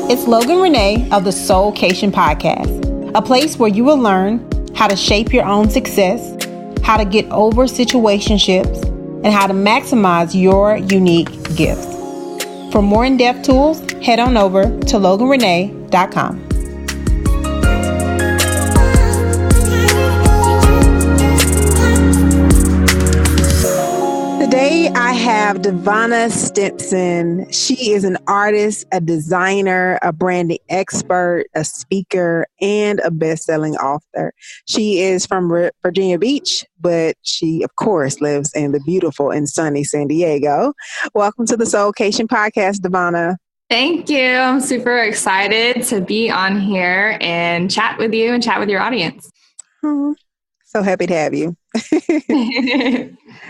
It's Logan Renee of the Soulkation Podcast, a place where you will learn how to shape your own success, how to get over situationships, and how to maximize your unique gifts. For more in-depth tools, head on over to loganrenee.com. Today, I have Devona Stimpson. She is an artist, a designer, a branding expert, a speaker, and a best-selling author. She is from Virginia Beach, but she, of course, lives in the beautiful and sunny San Diego. Welcome to the Soulkation Podcast, Devona. Thank you. I'm super excited to be on here and chat with you and chat with your audience. So happy to have you.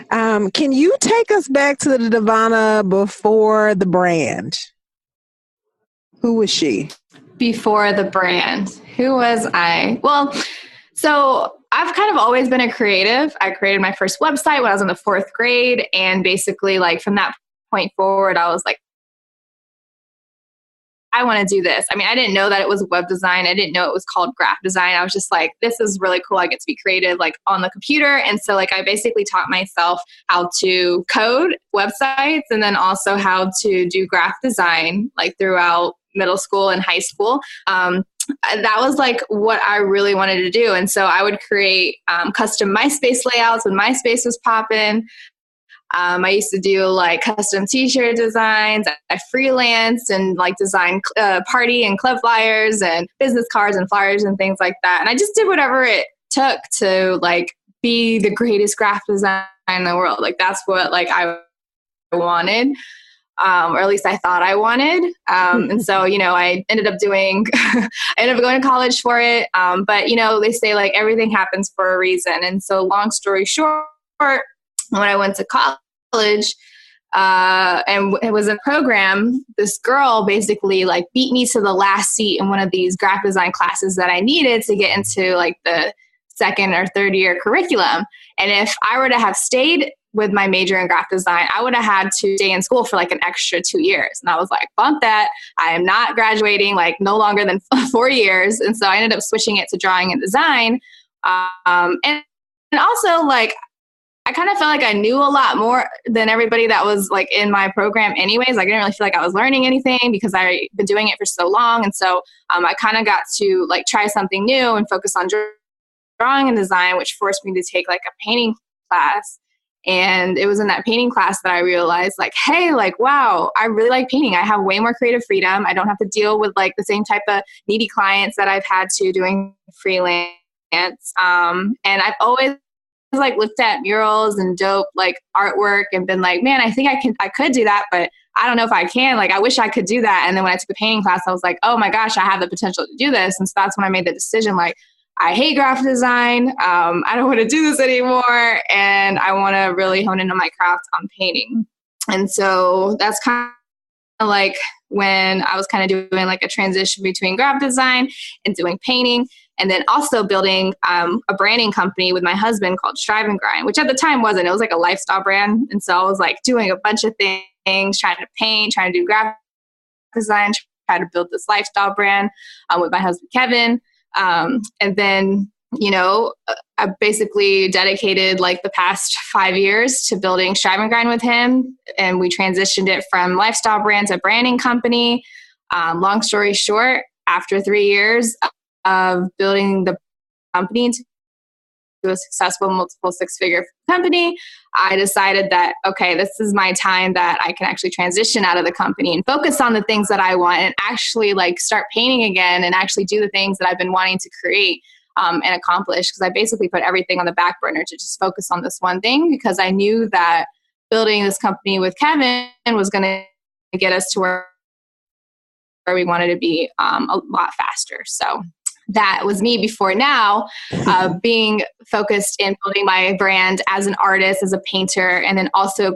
Can you take us back to the Devona before the brand? Who was she? Before the brand, who was I? Well, so I've kind of always been a creative. I created my first website when I was in the 4th grade. And basically, like from that point forward, I was like, I want to do this. I mean, I didn't know that it was web design. I didn't know it was called graphic design. I was just like, this is really cool. I get to be creative like on the computer. And so like I basically taught myself how to code websites and then also how to do graphic design like throughout middle school and high school. That was like what I really wanted to do. And so I would create custom MySpace layouts when MySpace was popping. I used to do like custom t-shirt designs. I freelanced and like design party and club flyers and business cards and flyers and things like that. And I just did whatever it took to like be the greatest graphic designer in the world. Like that's what like I wanted, or at least I thought I wanted. And so, you know, I ended up going to college for it. But you know, they say like everything happens for a reason. And so long story short, when I went to college and it was a program, this girl basically like beat me to the last seat in one of these graphic design classes that I needed to get into like the 2nd or 3rd year curriculum. And if I were to have stayed with my major in graphic design, I would have had to stay in school for like an extra 2 years. And I was like, bump that. I am not graduating like no longer than 4 years. And so I ended up switching it to drawing and design. And also like, I kind of felt like I knew a lot more than everybody that was like in my program anyways. Like I didn't really feel like I was learning anything because I'd been doing it for so long. And so I kind of got to like try something new and focus on drawing and design, which forced me to take like a painting class. And it was in that painting class that I realized like, hey, like, wow, I really like painting. I have way more creative freedom. I don't have to deal with like the same type of needy clients that I've had to doing freelance. And I've always like looked at murals and dope like artwork and been like, man, I think I could do that, but I don't know if I can. Like, I wish I could do that. And then when I took the painting class, I was like, oh my gosh, I have the potential to do this. And so that's when I made the decision, like, I hate graphic design. I don't want to do this anymore. And I want to really hone into my craft on painting. And so that's kind of like when I was kind of doing like a transition between graphic design and doing painting. And then also building a branding company with my husband called Strive and Grind, which at the time wasn't. It was like a lifestyle brand. And so I was like doing a bunch of things, trying to paint, trying to do graphic design, trying to build this lifestyle brand with my husband, Kevin. And then, you know, I basically dedicated like the past 5 years to building Strive and Grind with him. And we transitioned it from lifestyle brand to branding company. Long story short, after 3 years of building the company to a successful multiple 6-figure company, I decided that, okay, this is my time that I can actually transition out of the company and focus on the things that I want and actually like start painting again and actually do the things that I've been wanting to create and accomplish. Because I basically put everything on the back burner to just focus on this one thing, because I knew that building this company with Kevin was going to get us to where we wanted to be a lot faster. So that was me before now, being focused in building my brand as an artist, as a painter, and then also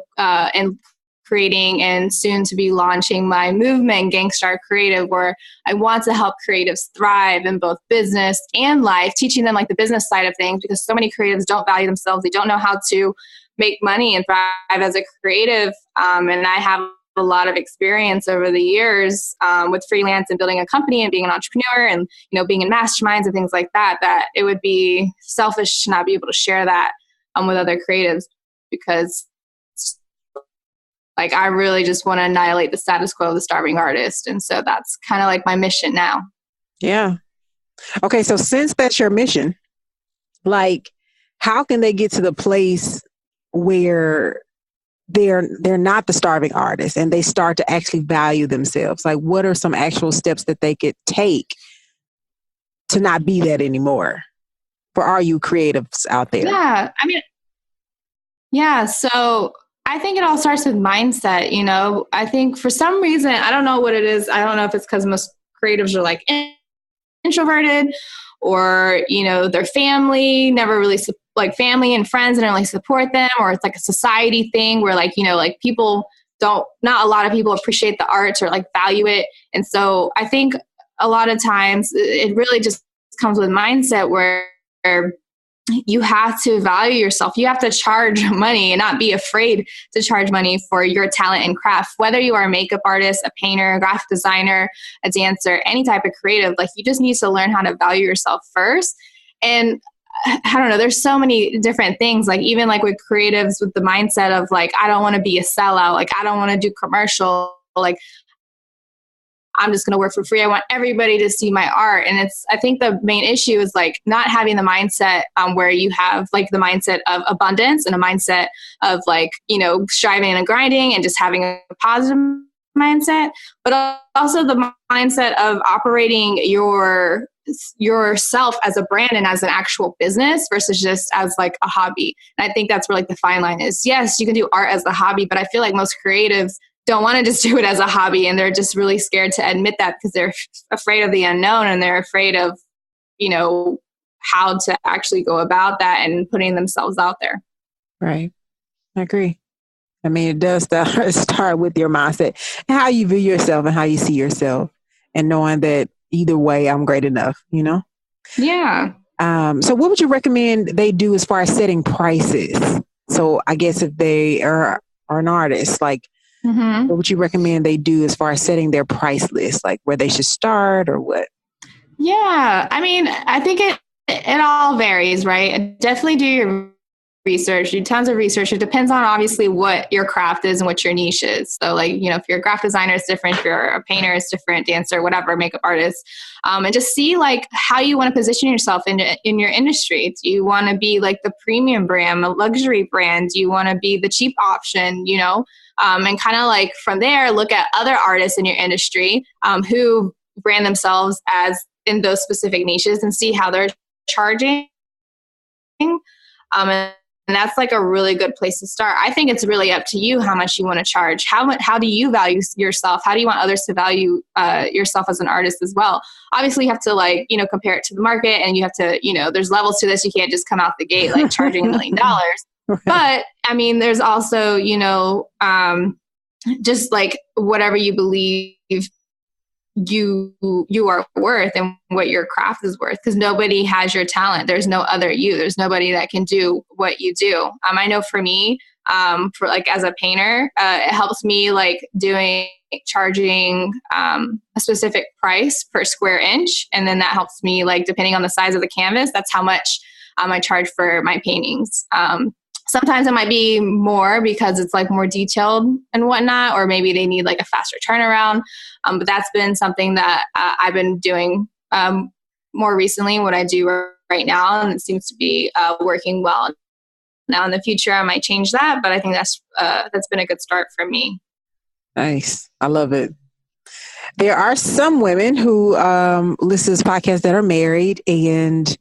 in creating and soon to be launching my movement, Gangstar Creative, where I want to help creatives thrive in both business and life, teaching them like the business side of things, because so many creatives don't value themselves. They don't know how to make money and thrive as a creative. And I have a lot of experience over the years with freelance and building a company and being an entrepreneur and, being in masterminds and things like that, that it would be selfish to not be able to share that with other creatives, because I really just want to annihilate the status quo of the starving artist. And so that's kind of like my mission now. Yeah. Okay. So since that's your mission, how can they get to the place where they're not the starving artist and they start to actually value themselves? What are some actual steps that they could take to not be that anymore for all you creatives out there? So I think it all starts with mindset. I think for some reason, I don't know what it is. I don't know if it's because most creatives are introverted, or, their family never really family and friends didn't really support them, or it's a society thing where people not a lot of people appreciate the arts or value it. And so I think a lot of times it really just comes with mindset where you have to value yourself. You have to charge money and not be afraid to charge money for your talent and craft. Whether you are a makeup artist, a painter, a graphic designer, a dancer, any type of creative, you just need to learn how to value yourself first. And I don't know, there's so many different things, even with creatives with the mindset of I don't want to be a sellout. I don't want to do commercial. I'm just going to work for free. I want everybody to see my art. And I think the main issue is not having the mindset where you have the mindset of abundance and a mindset of striving and grinding and just having a positive mindset, but also the mindset of operating yourself as a brand and as an actual business versus just as a hobby. And I think that's where the fine line is. Yes, you can do art as a hobby, but I feel most creatives don't want to just do it as a hobby, and they're just really scared to admit that because they're afraid of the unknown, and they're afraid of, how to actually go about that and putting themselves out there. Right. I agree. I mean, it does start with your mindset, and how you view yourself and how you see yourself, and knowing that either way, I'm great enough, Yeah. So what would you recommend they do as far as setting prices? So I guess if they are an artist, what would you recommend they do as far as setting their price list, where they should start or what? Yeah. I mean, I think it all varies, right? Definitely do your research, do tons of research. It depends on obviously what your craft is and what your niche is. So if you're a graphic designer, it's different. If you're a painter, it's different. Dancer, whatever, makeup artist. And just see how you want to position yourself in your industry. Do you want to be the premium brand, a luxury brand? Do you want to be the cheap option, and kind of from there, look at other artists in your industry who brand themselves as in those specific niches and see how they're charging. And that's a really good place to start. I think it's really up to you how much you want to charge. How do you value yourself? How do you want others to value yourself as an artist as well? Obviously, you have to compare it to the market, and you have to, there's levels to this. You can't just come out the gate charging $1 million. Right. But I mean, there's also, just whatever you believe you are worth and what your craft is worth, because nobody has your talent. There's no other you. There's nobody that can do what you do. I know for me, for as a painter, it helps me charging a specific price per square inch, and then that helps me depending on the size of the canvas, that's how much I charge for my paintings. Sometimes it might be more because it's more detailed and whatnot, or maybe they need a faster turnaround. But that's been something that I've been doing more recently, what I do right now, and it seems to be working well. Now in the future, I might change that, but I think that's been a good start for me. Nice. I love it. There are some women who listen to this podcast that are married, and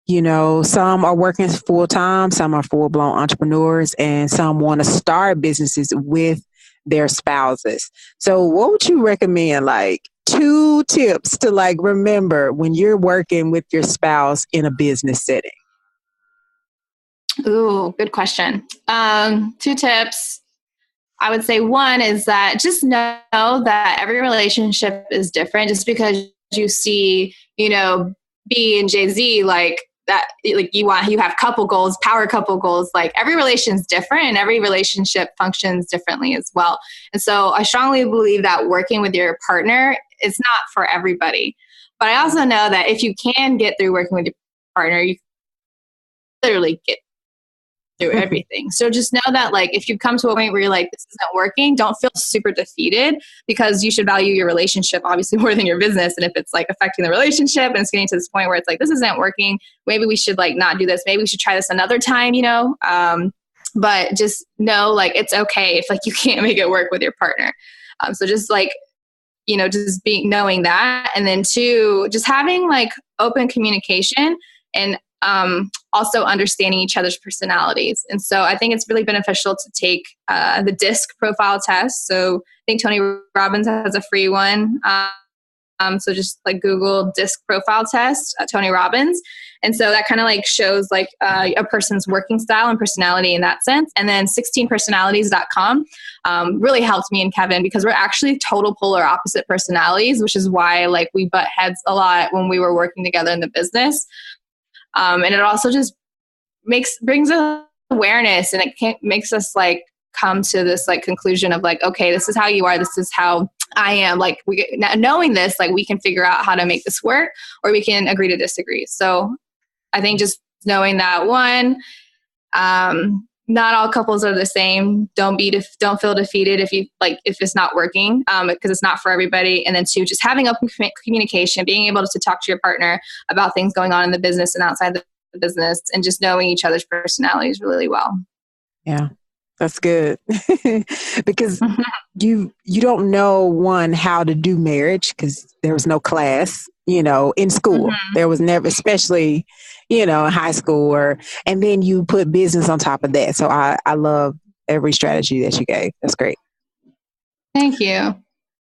some are working full time, some are full blown entrepreneurs, and some want to start businesses with their spouses. So what would you recommend, 2 tips to remember when you're working with your spouse in a business setting? Ooh, good question. 2 tips. I would say one is that just know that every relationship is different. Just because you see, B and Jay-Z, that like you have couple goals, power couple goals. Like every relation is different and every relationship functions differently as well. And so I strongly believe that working with your partner is not for everybody. But I also know that if you can get through working with your partner, you literally get through everything. So just know that like if you come to a point where you're like, this isn't working, don't feel super defeated, because you should value your relationship obviously more than your business. And if it's like affecting the relationship and it's getting to this point where it's like, this isn't working, maybe we should like not do this. Maybe we should try this another time, you know? But just know like it's okay if like you can't make it work with your partner. So just like, you know, just knowing that. And then 2, just having like open communication and also understanding each other's personalities. And so I think it's really beneficial to take the DISC profile test. So I think Tony Robbins has a free one. So just like Google DISC profile test, Tony Robbins. And so that kind of like shows like a person's working style and personality in that sense. And then 16personalities.com really helped me and Kevin, because we're actually total polar opposite personalities, which is why like we butt heads a lot when we were working together in the business. And it also just brings awareness, and it makes us like come to this like conclusion of like, okay, this is how you are, this is how I am. Like knowing this, like we can figure out how to make this work, or we can agree to disagree. So I think just knowing that, one, not all couples are the same. Don't feel defeated if it's not working, because it's not for everybody. And then 2, just having open communication, being able to talk to your partner about things going on in the business and outside the business, and just knowing each other's personalities really well. Yeah, that's good. Because you don't know, one, how to do marriage, because there was no class, you know, in school. There was never, especially, you know, in high school, and then you put business on top of that. So I love every strategy that you gave. That's great. Thank you.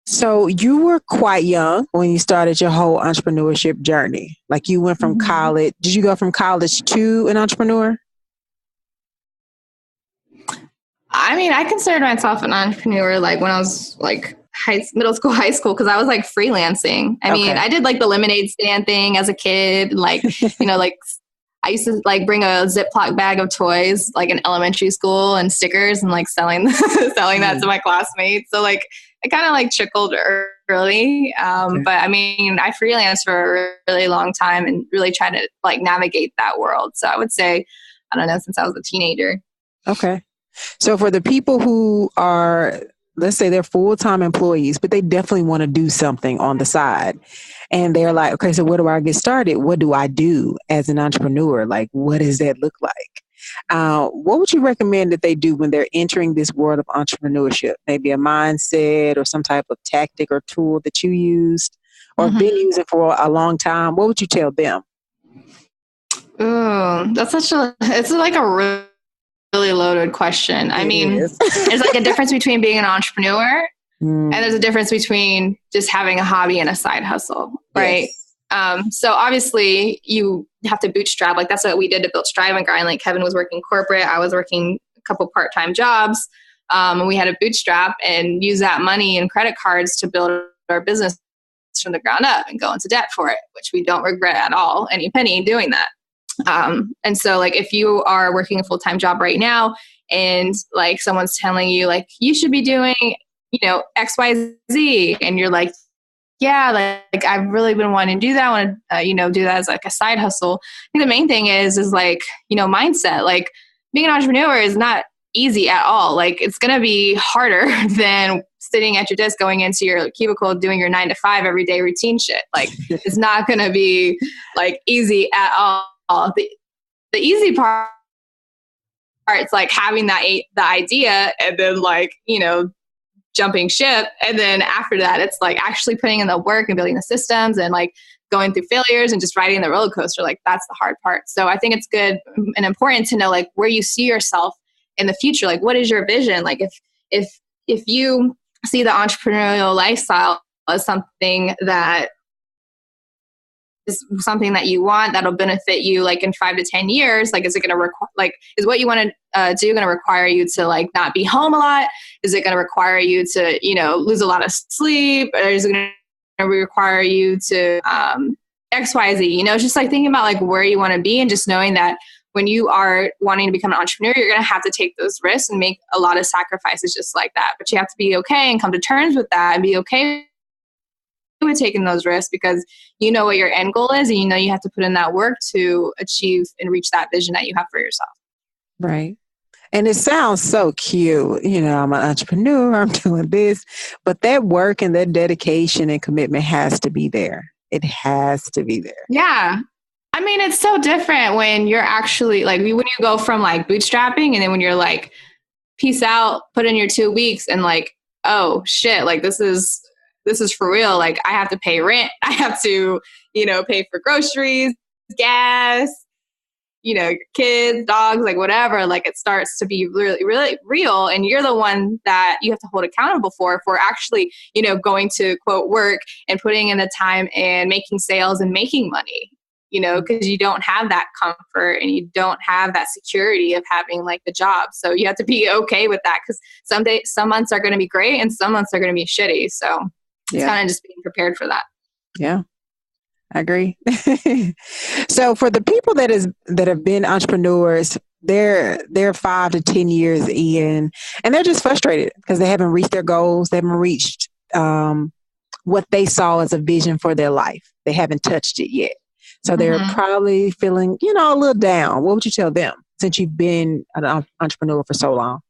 So you were quite young when you started your whole entrepreneurship journey. Like you went from college. Did you go from college to an entrepreneur? I mean, I considered myself an entrepreneur like when I was like middle school, high school, because I was like freelancing. I mean, I did like the lemonade stand thing as a kid. Like, you know, like I used to like bring a Ziploc bag of toys like in elementary school and stickers and like selling that to my classmates. So like it kind of like trickled early. But I mean, I freelanced for a really long time and really tried to like navigate that world. So I would say, I don't know, since I was a teenager. Okay. So for the people who are, let's say they're full-time employees, but they definitely want to do something on the side. And they're like, okay, so where do I get started? What do I do as an entrepreneur? Like, what does that look like? What would you recommend that they do when they're entering this world of entrepreneurship? Maybe a mindset or some type of tactic or tool that you used or been using for a long time. What would you tell them? It's like a really loaded question. I mean, there's like a difference between being an entrepreneur and there's a difference between just having a hobby and a side hustle, right? Yes. So obviously you have to bootstrap. Like that's what we did to build Strive and Grind. Like Kevin was working corporate. I was working a couple part-time jobs. And we had to bootstrap and use that money and credit cards to build our business from the ground up and go into debt for it, which we don't regret at all, any penny doing that. And so like if you are working a full-time job right now and like someone's telling you like you should be doing, you know, XYZ, and you're like, yeah, like I've really been wanting to do that. I want to, you know, do that as like a side hustle. I think the main thing is like, you know, mindset. Like being an entrepreneur is not easy at all. Like it's going to be harder than sitting at your desk, going into your cubicle, doing your 9 to 5 everyday routine shit. Like it's not going to be like easy at all. The easy part it's like having the idea and then like, you know, jumping ship. And then after that, it's like actually putting in the work and building the systems and like going through failures and just riding the roller coaster. Like that's the hard part. So I think it's good and important to know like where you see yourself in the future. Like what is your vision? Like if you see the entrepreneurial lifestyle as something that is something that you want that'll benefit you like in 5 to 10 years, like is it going to require, like is what you want to do going to require you to like not be home a lot? Is it going to require you to, you know, lose a lot of sleep? Or is it going to require you to XYZ, you know, it's just like thinking about like where you want to be and just knowing that when you are wanting to become an entrepreneur, you're going to have to take those risks and make a lot of sacrifices just like that. But you have to be okay and come to terms with that and be okay with taking those risks because you know what your end goal is and you know you have to put in that work to achieve and reach that vision that you have for yourself. Right. And it sounds so cute. You know, I'm an entrepreneur, I'm doing this, but that work and that dedication and commitment has to be there. It has to be there. Yeah. I mean, it's so different when you're actually like, when you go from like bootstrapping and then when you're like, peace out, put in your 2 weeks and like, oh shit, like this is for real. Like I have to pay rent. I have to, you know, pay for groceries, gas, you know, kids, dogs, like whatever. Like it starts to be really, really real. And you're the one that you have to hold accountable for actually, you know, going to quote work and putting in the time and making sales and making money. You know, because you don't have that comfort and you don't have that security of having like the job. So you have to be okay with that because some months are going to be great and some months are going to be shitty. So it's kind of just being prepared for that. Yeah, I agree. So for the people that have been entrepreneurs, they're 5 to 10 years in and they're just frustrated because they haven't reached their goals. They haven't reached what they saw as a vision for their life. They haven't touched it yet. So they're probably feeling, you know, a little down. What would you tell them since you've been an entrepreneur for so long?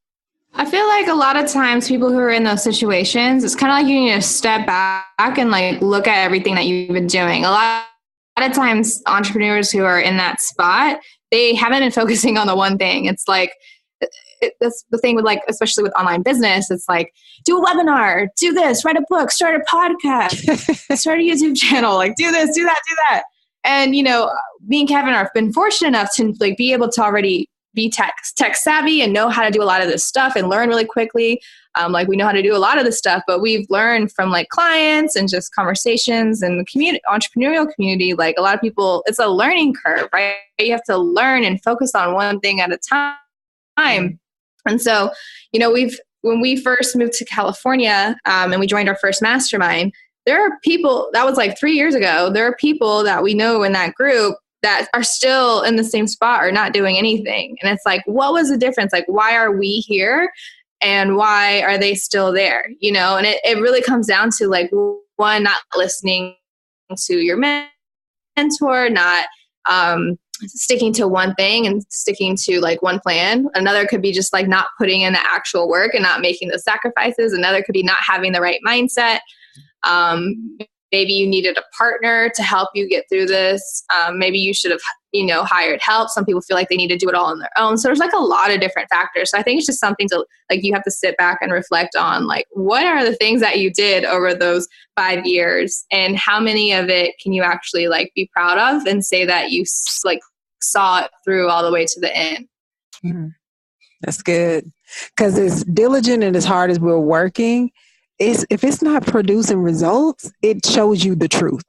I feel like a lot of times people who are in those situations, it's kind of like you need to step back and like look at everything that you've been doing. A lot of times entrepreneurs who are in that spot, they haven't been focusing on the one thing. It's like, that's the thing with like, especially with online business, it's like, do a webinar, do this, write a book, start a podcast, start a YouTube channel, like do this, do that, do that. And, you know, me and Kevin have been fortunate enough to like be able to already be tech savvy and know how to do a lot of this stuff and learn really quickly. Like we know how to do a lot of this stuff, but we've learned from like clients and just conversations and the community, entrepreneurial community, like a lot of people, it's a learning curve, right? You have to learn and focus on one thing at a time. And so, you know, when we first moved to California and we joined our first mastermind, there are people, that was like 3 years ago, there are people that we know in that group that are still in the same spot or not doing anything. And it's like, what was the difference? Like, why are we here and why are they still there? You know, and it really comes down to like, one, not listening to your mentor, not sticking to one thing and sticking to like one plan. Another could be just like not putting in the actual work and not making the sacrifices. Another could be not having the right mindset. Maybe you needed a partner to help you get through this. Maybe you should have, you know, hired help. Some people feel like they need to do it all on their own. So there's like a lot of different factors. So I think it's just something to like, you have to sit back and reflect on like, what are the things that you did over those 5 years and how many of it can you actually like be proud of and say that you like saw it through all the way to the end. Mm-hmm. That's good. Because as diligent and as hard as we're working, if it's not producing results, it shows you the truth.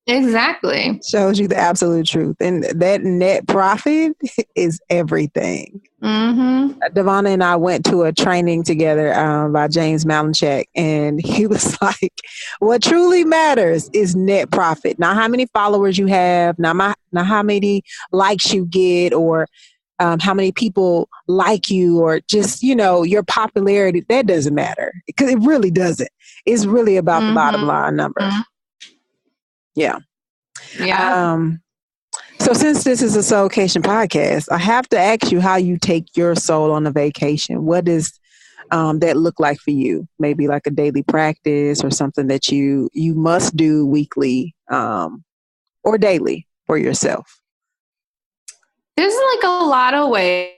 Exactly. Shows you the absolute truth. And that net profit is everything. Mm-hmm. Devona and I went to a training together by James Malinchak, and he was like, what truly matters is net profit. Not how many followers you have, not how many likes you get, or how many people like you, or just, you know, your popularity. That doesn't matter because it really doesn't. It's really about the bottom line numbers. Mm-hmm. Yeah. Yeah. So since this is a Soulkation podcast, I have to ask you how you take your soul on a vacation. What does that look like for you? Maybe like a daily practice or something that you must do weekly or daily for yourself. There's like a lot of ways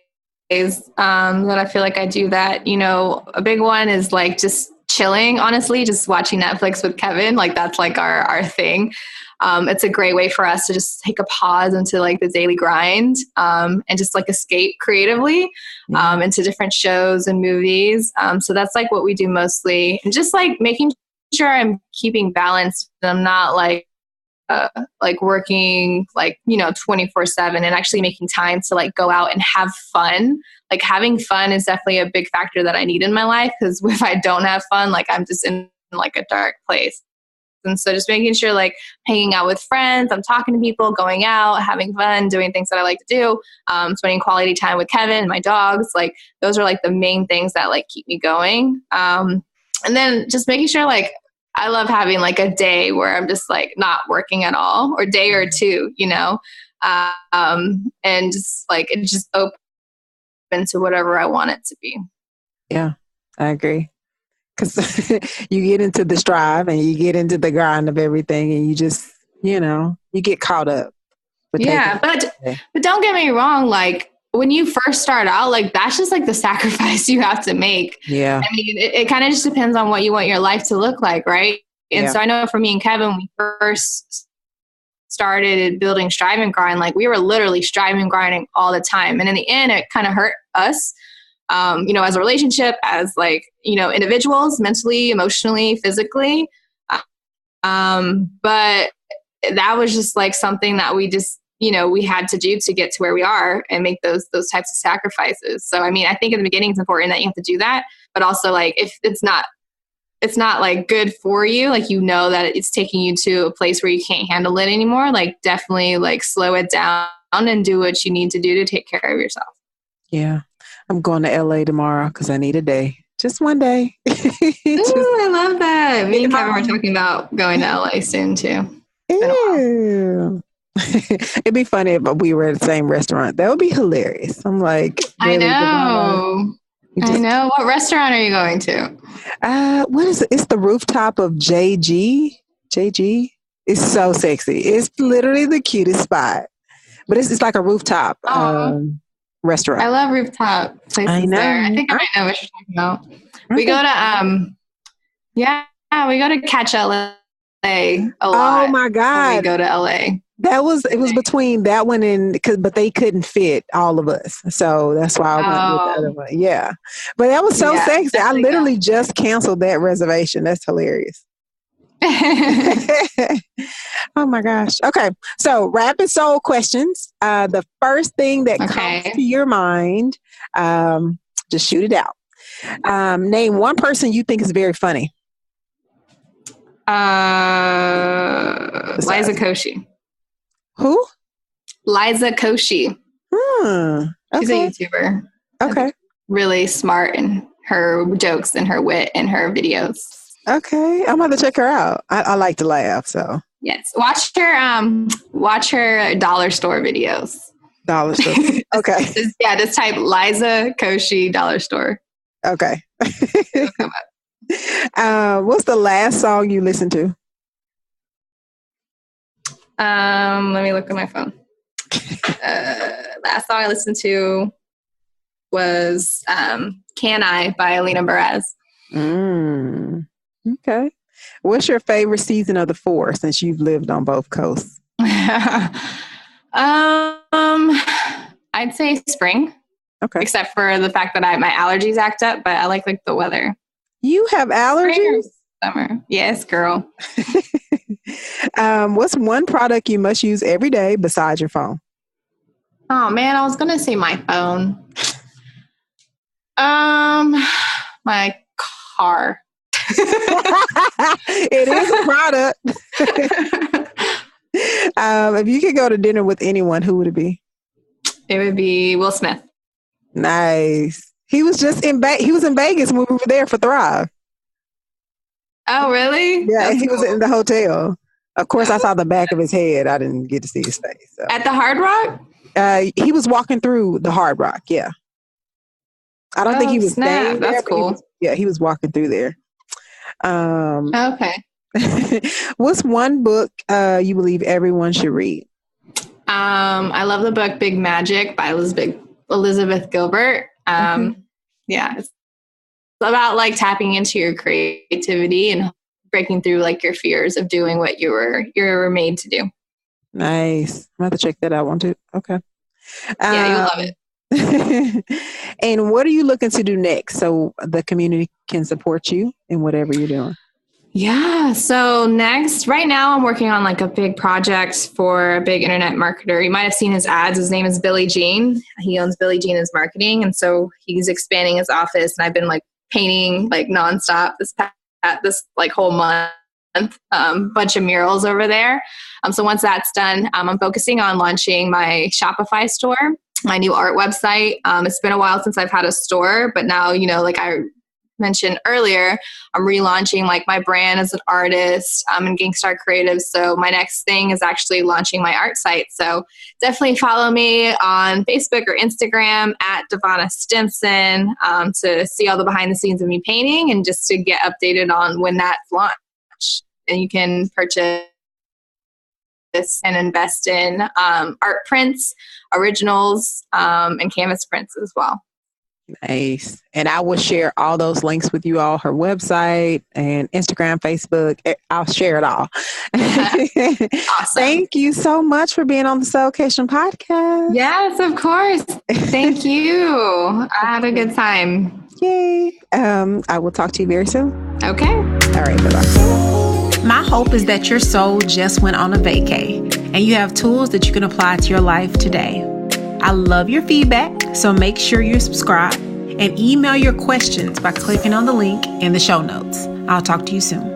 that I feel like I do that. You know, a big one is like just chilling, honestly, just watching Netflix with Kevin. Like that's like our thing. It's a great way for us to just take a pause into like the daily grind and just like escape creatively into different shows and movies. So that's like what we do mostly. And just like making sure I'm keeping balanced and I'm not like working like, you know, 24/7 and actually making time to like go out and have fun. Like having fun is definitely a big factor that I need in my life. Cause if I don't have fun, like I'm just in like a dark place. And so just making sure like hanging out with friends, I'm talking to people, going out, having fun, doing things that I like to do, spending quality time with Kevin, my dogs, like those are like the main things that like keep me going. And then just making sure like I love having like a day where I'm just like not working at all, or day or two, you know, and just like it just open to whatever I want it to be. Yeah, I agree. Because you get into the strive and you get into the grind of everything, and you just, you know, you get caught up. Yeah, but don't get me wrong. Like when you first start out, like that's just like the sacrifice you have to make. Yeah. I mean, it kind of just depends on what you want your life to look like, right? And so I know for me and Kevin, when we first started building Strive and Grind, like we were literally striving and grinding all the time. And in the end, it kind of hurt us, you know, as a relationship, as like, you know, individuals, mentally, emotionally, physically. But that was just like something that we just, you know, we had to do to get to where we are and make those types of sacrifices. So, I mean, I think in the beginning it's important that you have to do that, but also like if it's not like good for you, like, you know, that it's taking you to a place where you can't handle it anymore, like definitely like slow it down and do what you need to do to take care of yourself. Yeah. I'm going to LA tomorrow because I need a day. Just one day. Ooh, I love that. Me and Kevin were talking about going to LA soon too. Ew. It'd be funny if we were at the same restaurant. That would be hilarious. I'm like, really, I know. What restaurant are you going to? What is it? It's the Rooftop of JG. It's so sexy. It's literally the cutest spot. But it's like a rooftop restaurant. I love rooftop places. I know. There. I think I might know what you're talking about. We go to we go to Catch LA a lot. Oh my God. We go to LA. It was between that one but they couldn't fit all of us. So that's why I went with the other one. Yeah. But that was so sexy. I literally just canceled that reservation. That's hilarious. Oh my gosh. Okay. So rapid soul questions. The first thing that comes to your mind, just shoot it out. Name one person you think is very funny. Liza Koshy. Who? Liza Koshy. She's a YouTuber. Okay. Really smart in her jokes and her wit and her videos. Okay. I'm about to check her out. I like to laugh, so. Yes. Watch her dollar store videos. Dollar store. Okay. Just type Liza Koshy dollar store. Okay. What's the last song you listened to? Let me look at my phone. Last song I listened to was Can I by Alina Baraz. Okay. What's your favorite season of the 4 since you've lived on both coasts? I'd say spring. Okay. Except for the fact that my allergies act up, but I like the weather. You have allergies? Summer. Yes, girl. What's one product you must use every day besides your phone? Oh man, I was gonna say my phone. My car. It is a product. If you could go to dinner with anyone, who would it be? It would be Will Smith. Nice. He was just in Vegas when we were there for Thrive. Oh, really? Yeah, he was in the hotel. Of course, I saw the back of his head. I didn't get to see his face. So. At the Hard Rock? He was walking through the Hard Rock, yeah. I don't think he was staying there. That's cool. He was walking through there. Okay. What's one book you believe everyone should read? I love the book Big Magic by Elizabeth Gilbert. Yeah, it's about like tapping into your creativity and breaking through like your fears of doing what you were made to do. Nice. I'm going to have to check that out one too. Okay. Yeah, you'll love it. And what are you looking to do next so the community can support you in whatever you're doing? Yeah. So right now I'm working on like a big project for a big internet marketer. You might have seen his ads. His name is Billy Jean. He owns Billy Jean as marketing. And so he's expanding his office, and I've been like painting like nonstop this like whole month bunch of murals over there. So once that's done, I'm focusing on launching my Shopify store, my new art website. It's been a while since I've had a store, but now, like I mentioned earlier, I'm relaunching like my brand as an artist and Gangstar Creative. So my next thing is actually launching my art site. So definitely follow me on Facebook or Instagram at Devona Stimpson to see all the behind the scenes of me painting and just to get updated on when that's launched. And you can purchase and invest in art prints, originals, and canvas prints as well. Nice. And I will share all those links with you all, her website and Instagram, Facebook. I'll share it all. Awesome. Thank you so much for being on the Soulkation Podcast. Yes, of course. Thank you. I had a good time. Yay. I will talk to you very soon. Okay. All right. Bye-bye. My hope is that your soul just went on a vacay and you have tools that you can apply to your life today. I love your feedback, so make sure you subscribe and email your questions by clicking on the link in the show notes. I'll talk to you soon.